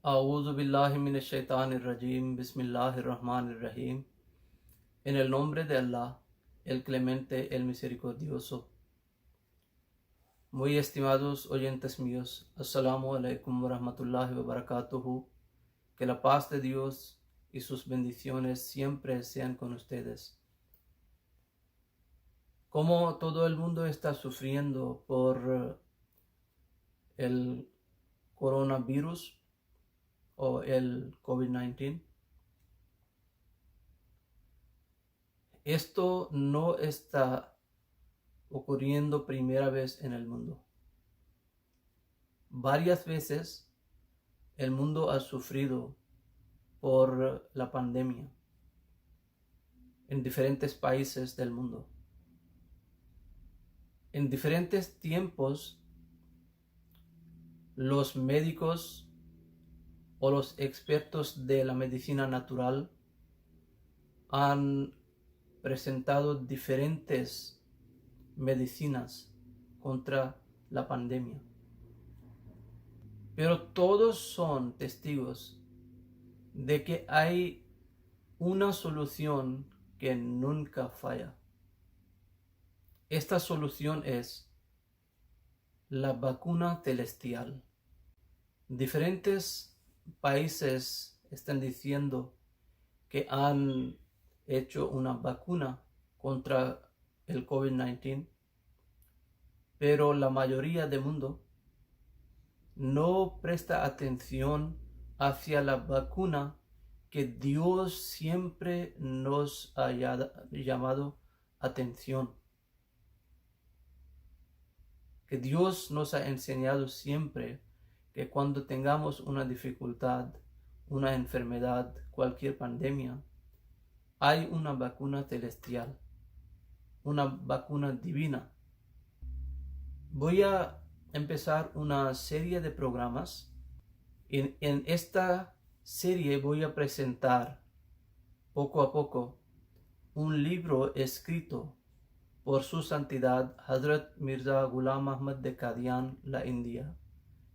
A'udhu billahi minash shaitanir rajim. Bismillahir rahmanir rahim. En el nombre de Allah, el clemente, el misericordioso. Muy estimados oyentes míos, Assalamu alaikum wa rahmatullahi wa barakatuhu. Que la paz de Dios y sus bendiciones siempre sean con ustedes. Como todo el mundo está sufriendo por el coronavirus o el COVID-19, esto no está ocurriendo primera vez en el mundo. Varias veces el mundo ha sufrido por la pandemia en diferentes países del mundo. En diferentes tiempos, los médicos o los expertos de la medicina natural han presentado diferentes medicinas contra la pandemia. Pero todos son testigos de que hay una solución que nunca falla. Esta solución es la vacuna celestial. Diferentes países están diciendo que han hecho una vacuna contra el COVID-19, pero la mayoría del mundo no presta atención hacia la vacuna que Dios siempre nos ha llamado atención, que Dios nos ha enseñado siempre que cuando tengamos una dificultad, una enfermedad, cualquier pandemia, hay una vacuna celestial, una vacuna divina. Voy a empezar una serie de programas. En esta serie voy a presentar poco a poco un libro escrito por su santidad Hazrat Mirza Ghulam Ahmad de Qadian, la India,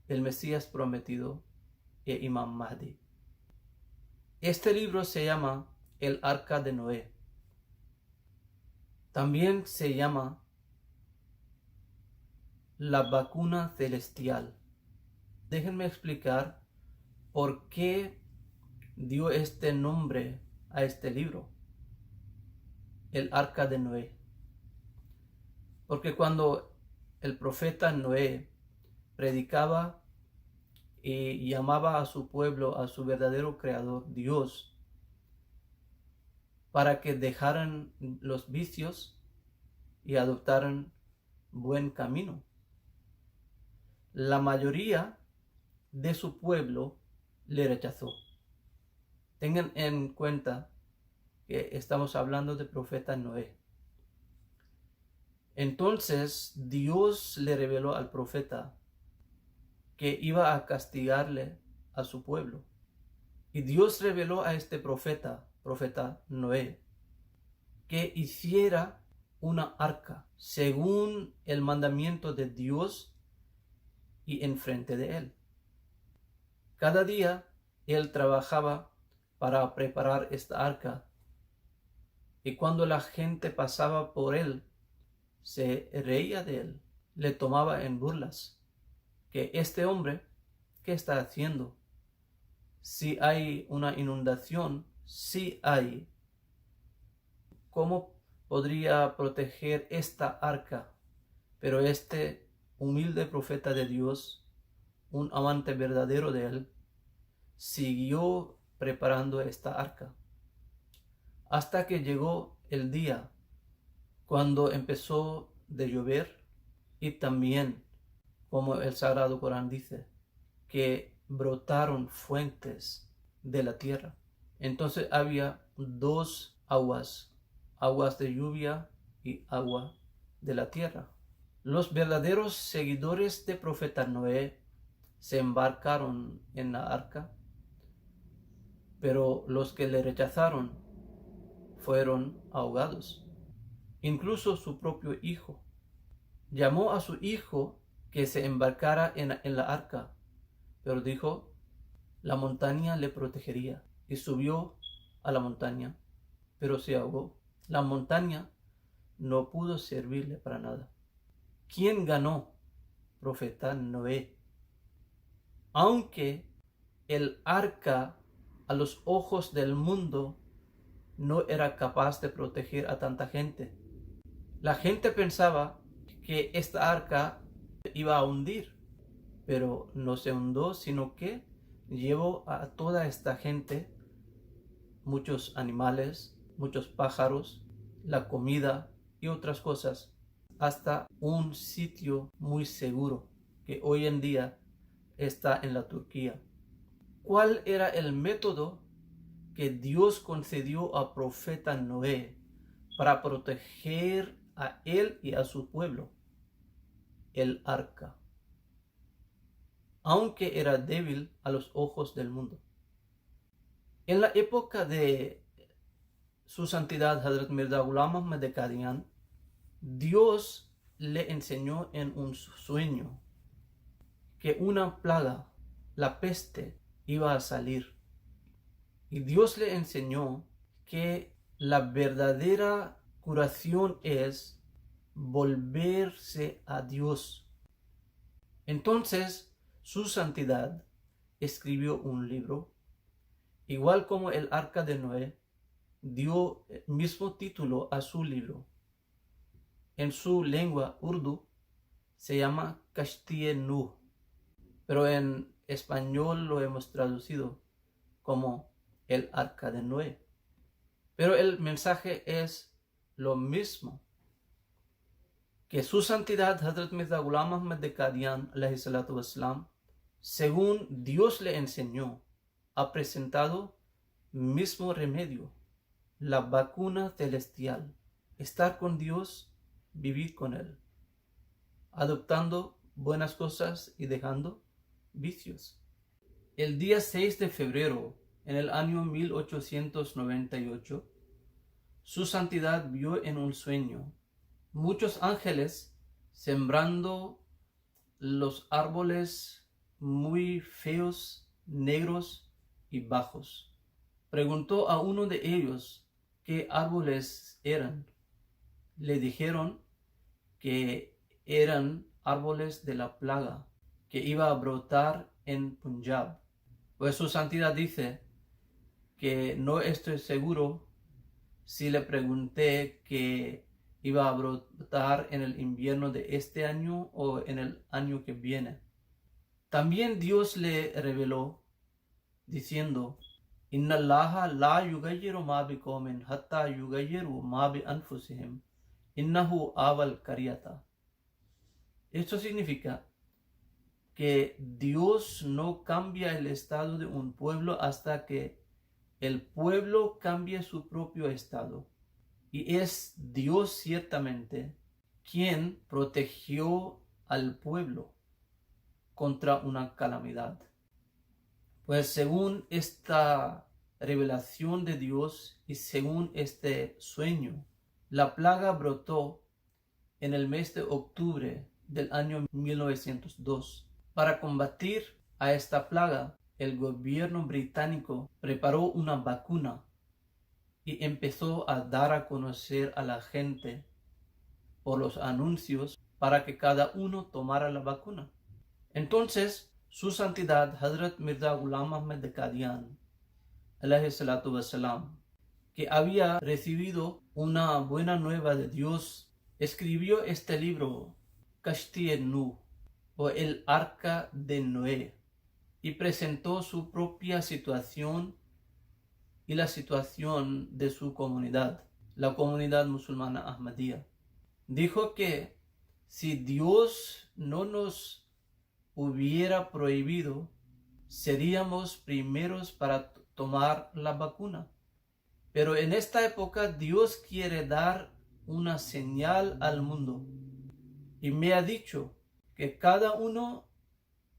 el Mesías prometido e Imam Mahdi. Este libro se llama El Arca de Noé. También se llama La Vacuna Celestial. Déjenme explicar por qué dio este nombre a este libro, El Arca de Noé. Porque cuando el profeta Noé predicaba y llamaba a su pueblo, a su verdadero creador, Dios, para que dejaran los vicios y adoptaran buen camino, la mayoría de su pueblo le rechazó. Tengan en cuenta que estamos hablando del profeta Noé. Entonces Dios le reveló al profeta que iba a castigarle a su pueblo. Y Dios reveló a este profeta Noé, que hiciera una arca según el mandamiento de Dios y enfrente de él. Cada día él trabajaba para preparar esta arca, y cuando la gente pasaba por él, se reía de él, le tomaba en burlas. Que este hombre, ¿qué está haciendo? Si hay una inundación, si hay, ¿cómo podría proteger esta arca? Pero este humilde profeta de Dios, un amante verdadero de él, siguió preparando esta arca, hasta que llegó el día cuando empezó de llover, y también, como el Sagrado Corán dice, que brotaron fuentes de la tierra. Entonces había dos aguas de lluvia y agua de la tierra. Los verdaderos seguidores del profeta Noé se embarcaron en la arca, pero los que le rechazaron fueron ahogados. Incluso su propio hijo llamó a su hijo que se embarcara en la arca, pero dijo: la montaña le protegería. Y subió a la montaña, pero se ahogó. La montaña no pudo servirle para nada. ¿Quién ganó? Profeta Noé. Aunque el arca a los ojos del mundo no era capaz de proteger a tanta gente. La gente pensaba que esta arca iba a hundir, pero no se hundió, sino que llevó a toda esta gente, muchos animales, muchos pájaros, la comida y otras cosas, hasta un sitio muy seguro que hoy en día está en la Turquía. ¿Cuál era el método que Dios concedió al profeta Noé para proteger a él y a su pueblo? El arca, aunque era débil a los ojos del mundo. En la época de su santidad Hazrat Mirza Ghulam Ahmad de Qadian, Dios le enseñó en un sueño que una plaga, la peste, iba a salir. Y Dios le enseñó que la verdadera curación es volverse a Dios. Entonces, su santidad escribió un libro, igual como el arca de Noé, dio el mismo título a su libro. En su lengua urdu se llama Kashti-e Nuh, pero en español lo hemos traducido como el arca de Noé. Pero el mensaje es lo mismo. Que su santidad Hazrat Mirza Ghulam Ahmad de Qadian, alayhi salatu wassalam, según Dios le enseñó, ha presentado mismo remedio, la vacuna celestial, estar con Dios, vivir con Él, adoptando buenas cosas y dejando vicios. El día 6 de febrero, en el año 1898, su santidad vio en un sueño muchos ángeles sembrando los árboles muy feos, negros y bajos. Preguntó a uno de ellos qué árboles eran. Le dijeron que eran árboles de la plaga que iba a brotar en Punjab. Pues su santidad dice que no estoy seguro si le pregunté que iba a brotar en el invierno de este año o en el año que viene. También Dios le reveló diciendo: Inna Allaha la yugayyiru ma bi qawmin hatta yugayyiru ma bi anfusihim innahu awal qaryata. Esto significa que Dios no cambia el estado de un pueblo hasta que el pueblo cambie su propio estado. Y es Dios ciertamente quien protegió al pueblo contra una calamidad. Pues según esta revelación de Dios y según este sueño, la plaga brotó en el mes de octubre del año 1902. Para combatir a esta plaga, el gobierno británico preparó una vacuna y empezó a dar a conocer a la gente por los anuncios para que cada uno tomara la vacuna. Entonces, su santidad Hazrat Mirza Ghulam Ahmad de Qadian, alayhi salatu wassalam, que había recibido una buena nueva de Dios, escribió este libro, Kashti-e Nuh, o el arca de Noé, y presentó su propia situación y la situación de su comunidad, la comunidad musulmana Ahmadía. Dijo que si Dios no nos hubiera prohibido, seríamos primeros para tomar la vacuna. Pero en esta época Dios quiere dar una señal al mundo y me ha dicho que cada uno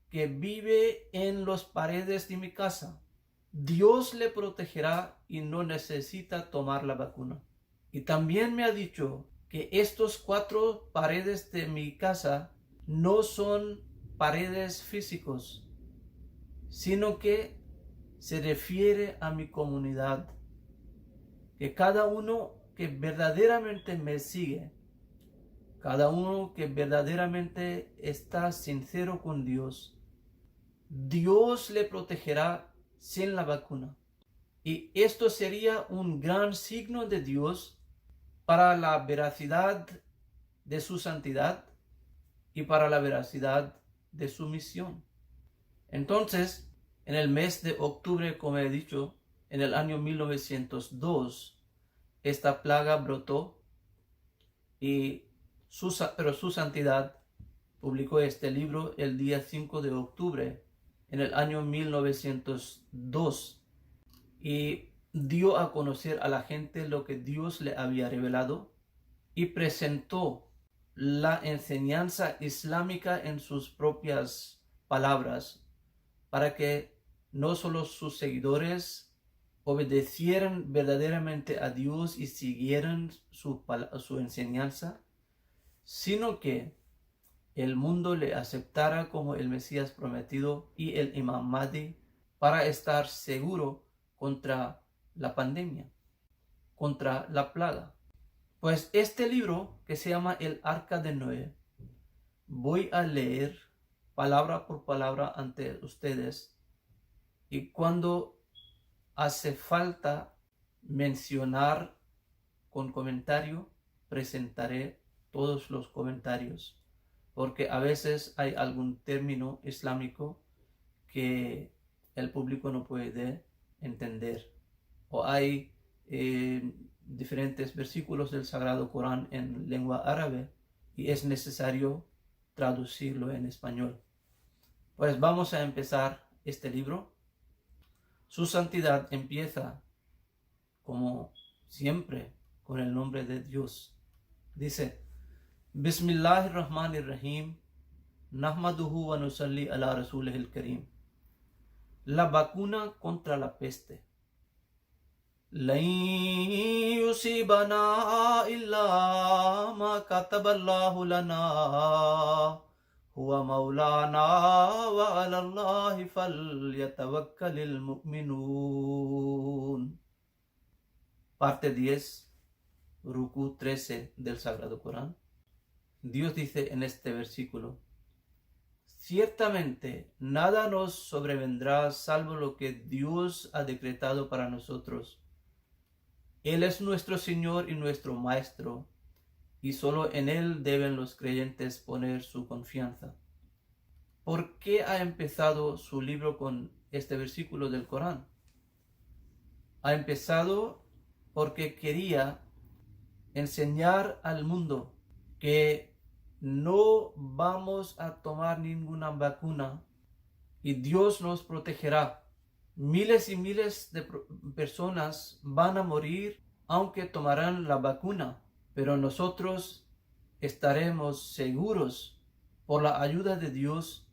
que vive en las paredes de mi casa, Dios le protegerá y no necesita tomar la vacuna. Y también me ha dicho que estos 4 paredes de mi casa no son paredes físicos, sino que se refiere a mi comunidad, que cada uno que verdaderamente me sigue, cada uno que verdaderamente está sincero con Dios, Dios le protegerá sin la vacuna. Y esto sería un gran signo de Dios para la veracidad de su santidad y para la veracidad de su misión. Entonces, en el mes de octubre, como he dicho, en el año 1902, esta plaga brotó pero su santidad publicó este libro el día 5 de octubre en el año 1902 y dio a conocer a la gente lo que Dios le había revelado y presentó la enseñanza islámica en sus propias palabras para que no solo sus seguidores obedecieran verdaderamente a Dios y siguieran su enseñanza, sino que el mundo le aceptara como el Mesías prometido y el Imam Mahdi para estar seguro contra la pandemia, contra la plaga. Pues este libro, que se llama El Arca de Noé, voy a leer palabra por palabra ante ustedes, y cuando hace falta mencionar con comentario, presentaré todos los comentarios, porque a veces hay algún término islámico que el público no puede entender, o hay diferentes versículos del Sagrado Corán en lengua árabe y es necesario traducirlo en español. Pues vamos a empezar este libro. Su santidad empieza, como siempre, con el nombre de Dios. Dice: Bismillahirrahmanirrahim, Nahmaduhu wa nusalli ala rasulihil karim. La vacuna contra la peste. Lan yusibana illa ma kataballahu lana huwa maulana wa ala Allahi falyatawakkalil mu'minun. Parte 10, Ruku 13 del Sagrado Corán. Dios dice en este versículo: ciertamente nada nos sobrevendrá salvo lo que Dios ha decretado para nosotros. Él es nuestro Señor y nuestro Maestro, y solo en Él deben los creyentes poner su confianza. ¿Por qué ha empezado su libro con este versículo del Corán? Ha empezado porque quería enseñar al mundo que no vamos a tomar ninguna vacuna y Dios nos protegerá. Miles y miles de personas van a morir aunque tomarán la vacuna, pero nosotros estaremos seguros por la ayuda de Dios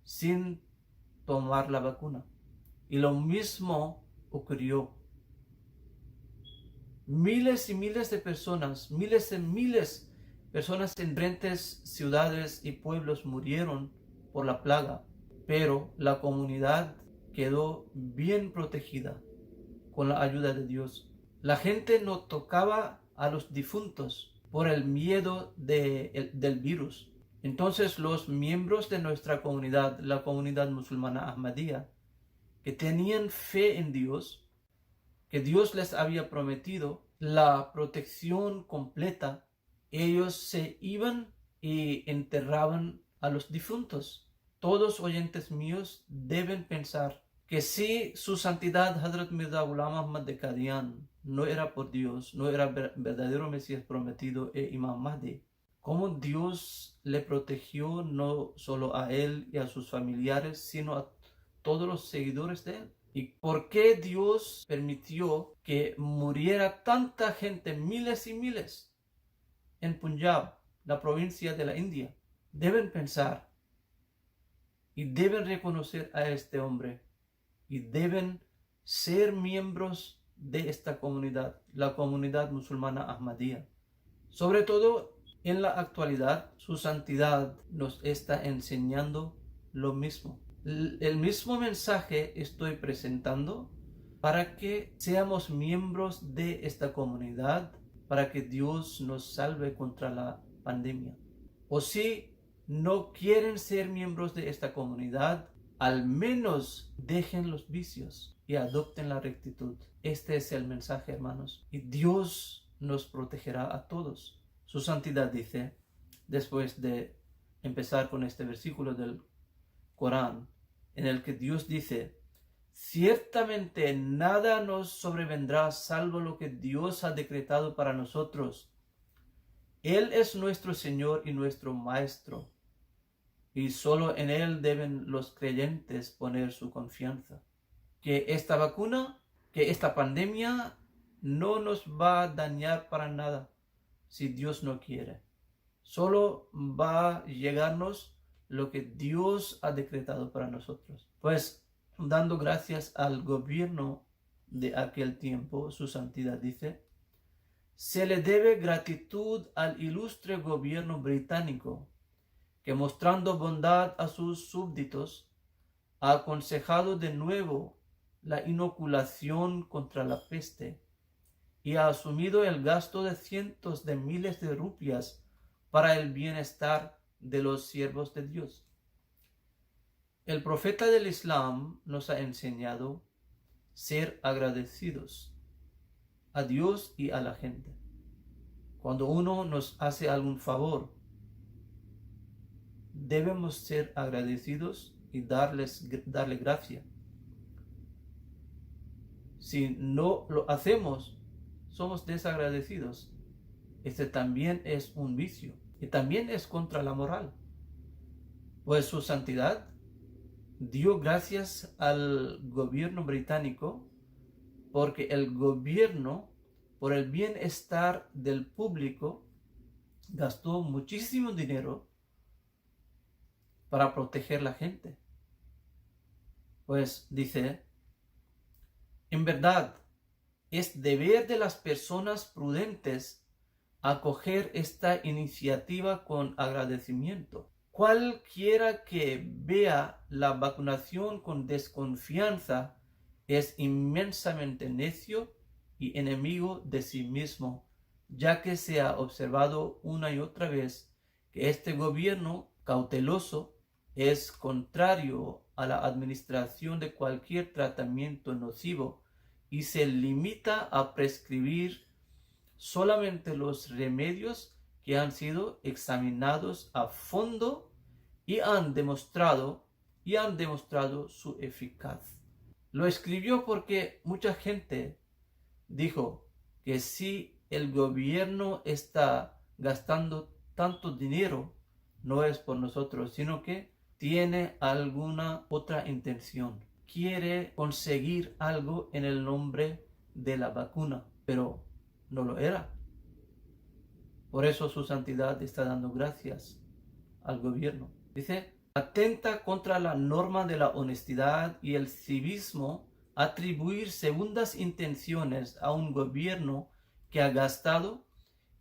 sin tomar la vacuna. Y lo mismo ocurrió. Miles y miles de personas en diferentes ciudades y pueblos murieron por la plaga, pero la comunidad quedó bien protegida con la ayuda de Dios. La gente no tocaba a los difuntos por el miedo del virus. Entonces los miembros de nuestra comunidad, la comunidad musulmana Ahmadía, que tenían fe en Dios, que Dios les había prometido la protección completa, ellos se iban y enterraban a los difuntos. Todos oyentes míos deben pensar que si su santidad Hazrat Mirza Ghulam Ahmad de Qadian no era por Dios, no era verdadero Mesías prometido e Imam Mahdi, ¿cómo Dios le protegió no solo a él y a sus familiares, sino a todos los seguidores de él? ¿Y por qué Dios permitió que muriera tanta gente, miles y miles, en Punjab, la provincia de la India? Deben pensar y deben reconocer a este hombre y deben ser miembros de esta comunidad, la comunidad musulmana Ahmadía. Sobre todo en la actualidad, su santidad nos está enseñando lo mismo. El mismo mensaje estoy presentando para que seamos miembros de esta comunidad, para que Dios nos salve contra la pandemia. O si no quieren ser miembros de esta comunidad, al menos dejen los vicios y adopten la rectitud. Este es el mensaje, hermanos. Y Dios nos protegerá a todos. Su santidad dice, después de empezar con este versículo del Corán, en el que Dios dice, ciertamente nada nos sobrevendrá salvo lo que Dios ha decretado para nosotros. Él es nuestro Señor y nuestro Maestro, y solo en Él deben los creyentes poner su confianza. Que esta vacuna, que esta pandemia no nos va a dañar para nada si Dios no quiere. Solo va a llegarnos lo que Dios ha decretado para nosotros. Pues dando gracias al gobierno de aquel tiempo, su santidad dice, se le debe gratitud al ilustre gobierno británico, que mostrando bondad a sus súbditos, ha aconsejado de nuevo la inoculación contra la peste y ha asumido el gasto de cientos de miles de rupias para el bienestar de los siervos de Dios. El profeta del Islam nos ha enseñado ser agradecidos a Dios y a la gente. Cuando uno nos hace algún favor, debemos ser agradecidos y darle gracia. Si no lo hacemos, somos desagradecidos. Este también es un vicio y también es contra la moral. Pues su santidad dio gracias al gobierno británico porque el gobierno, por el bienestar del público, gastó muchísimo dinero para proteger la gente. Pues dice, en verdad, es deber de las personas prudentes acoger esta iniciativa con agradecimiento. Cualquiera que vea la vacunación con desconfianza es inmensamente necio y enemigo de sí mismo, ya que se ha observado una y otra vez que este gobierno cauteloso es contrario a la administración de cualquier tratamiento nocivo y se limita a prescribir solamente los remedios que han sido examinados a fondo y han demostrado su eficacia. Lo escribió porque mucha gente dijo que si el gobierno está gastando tanto dinero, no es por nosotros, sino que tiene alguna otra intención. Quiere conseguir algo en el nombre de la vacuna, pero no lo era. Por eso su santidad está dando gracias al gobierno. Dice, atenta contra la norma de la honestidad y el civismo atribuir segundas intenciones a un gobierno que ha gastado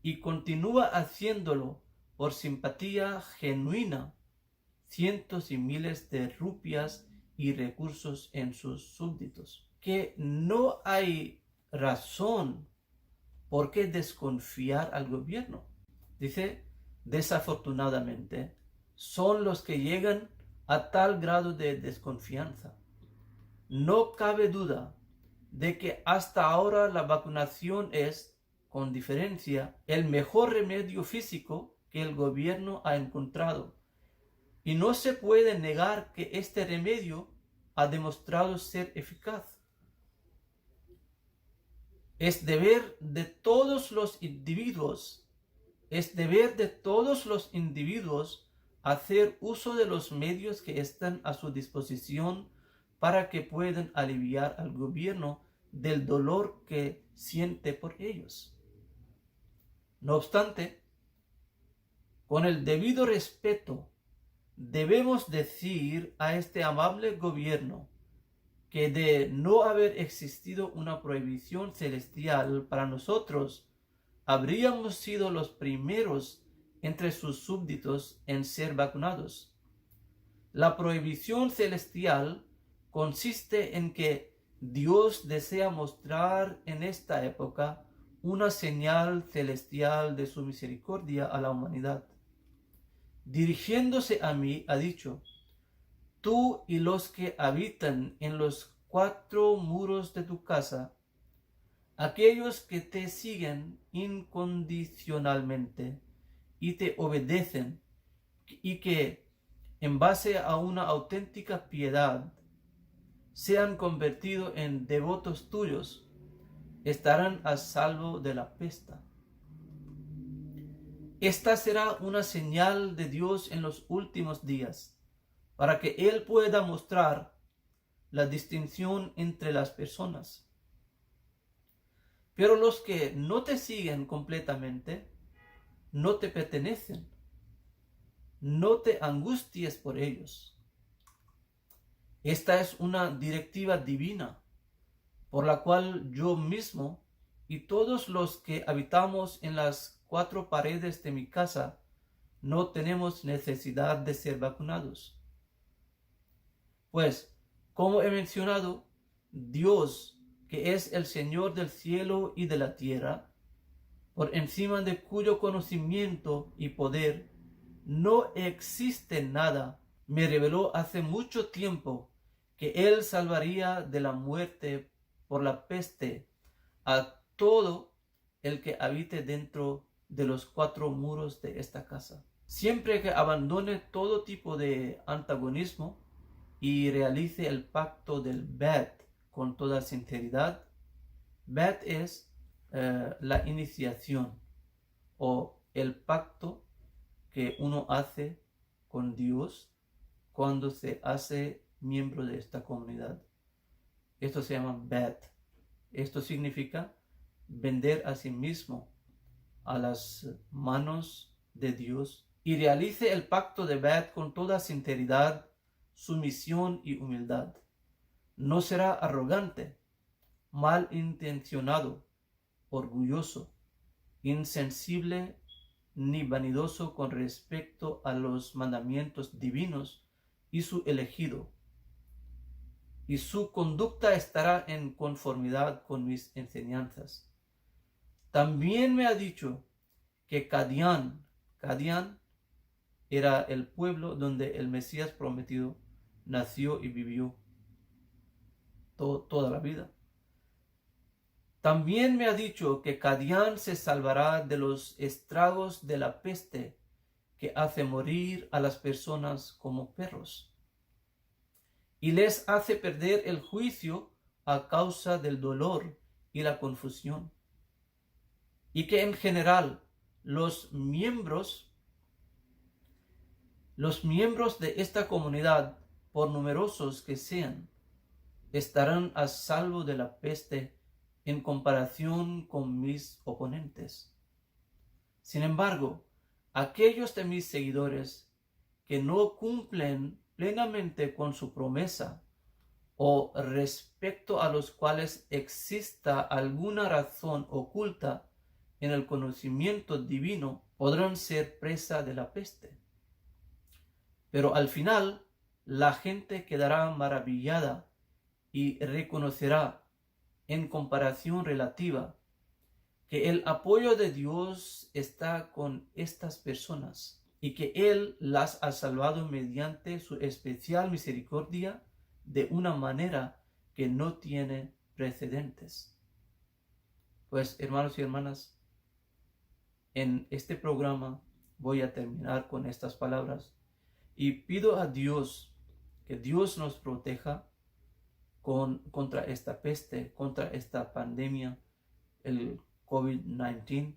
y continúa haciéndolo por simpatía genuina cientos y miles de rupias y recursos en sus súbditos. Que no hay razón por qué desconfiar al gobierno. Dice, desafortunadamente, son los que llegan a tal grado de desconfianza. No cabe duda de que hasta ahora la vacunación es, con diferencia, el mejor remedio físico que el gobierno ha encontrado. Y no se puede negar que este remedio ha demostrado ser eficaz. Es deber de todos los individuos hacer uso de los medios que están a su disposición para que puedan aliviar al gobierno del dolor que siente por ellos. No obstante, con el debido respeto, debemos decir a este amable gobierno que de no haber existido una prohibición celestial para nosotros, habríamos sido los primeros entre sus súbditos en ser vacunados. La prohibición celestial consiste en que Dios desea mostrar en esta época una señal celestial de su misericordia a la humanidad. Dirigiéndose a mí, ha dicho: tú y los que habitan en los 4 muros de tu casa, aquellos que te siguen incondicionalmente y te obedecen, y que, en base a una auténtica piedad, se han convertido en devotos tuyos, estarán a salvo de la peste. Esta será una señal de Dios en los últimos días, para que Él pueda mostrar la distinción entre las personas. Pero los que no te siguen completamente no te pertenecen. No te angusties por ellos. Esta es una directiva divina, por la cual yo mismo y todos los que habitamos en las 4 paredes de mi casa no tenemos necesidad de ser vacunados. Pues, como he mencionado, Dios, que es el Señor del cielo y de la tierra, por encima de cuyo conocimiento y poder no existe nada, me reveló hace mucho tiempo que Él salvaría de la muerte por la peste a todo el que habite dentro de los 4 muros de esta casa. Siempre que abandone todo tipo de antagonismo y realice el pacto del Bet con toda sinceridad. Bet es la iniciación o el pacto que uno hace con Dios cuando se hace miembro de esta comunidad. Esto se llama Bet. Esto significa vender a sí mismo a las manos de Dios y realice el pacto de Bet con toda sinceridad, sumisión y humildad. No será arrogante, malintencionado, orgulloso, insensible ni vanidoso con respecto a los mandamientos divinos y su elegido, y su conducta estará en conformidad con mis enseñanzas. También me ha dicho que Cadián era el pueblo donde el Mesías prometido nació y vivió toda la vida. También me ha dicho que Cadián se salvará de los estragos de la peste que hace morir a las personas como perros y les hace perder el juicio a causa del dolor y la confusión, y que en general los miembros de esta comunidad, por numerosos que sean, estarán a salvo de la peste en comparación con mis oponentes. Sin embargo, aquellos de mis seguidores que no cumplen plenamente con su promesa, o respecto a los cuales exista alguna razón oculta en el conocimiento divino, podrán ser presa de la peste. Pero al final, la gente quedará maravillada y reconocerá, en comparación relativa, que el apoyo de Dios está con estas personas y que Él las ha salvado mediante su especial misericordia de una manera que no tiene precedentes. Pues, hermanos y hermanas, en este programa voy a terminar con estas palabras y pido a Dios que Dios nos proteja contra esta peste, contra esta pandemia, el COVID-19.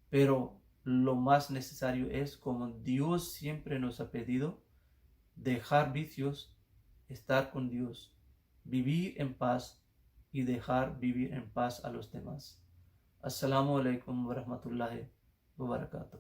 Pero lo más necesario es, como Dios siempre nos ha pedido, dejar vicios, estar con Dios, vivir en paz y dejar vivir en paz a los demás. Assalamu alaikum wa rahmatullahi wa barakatuh.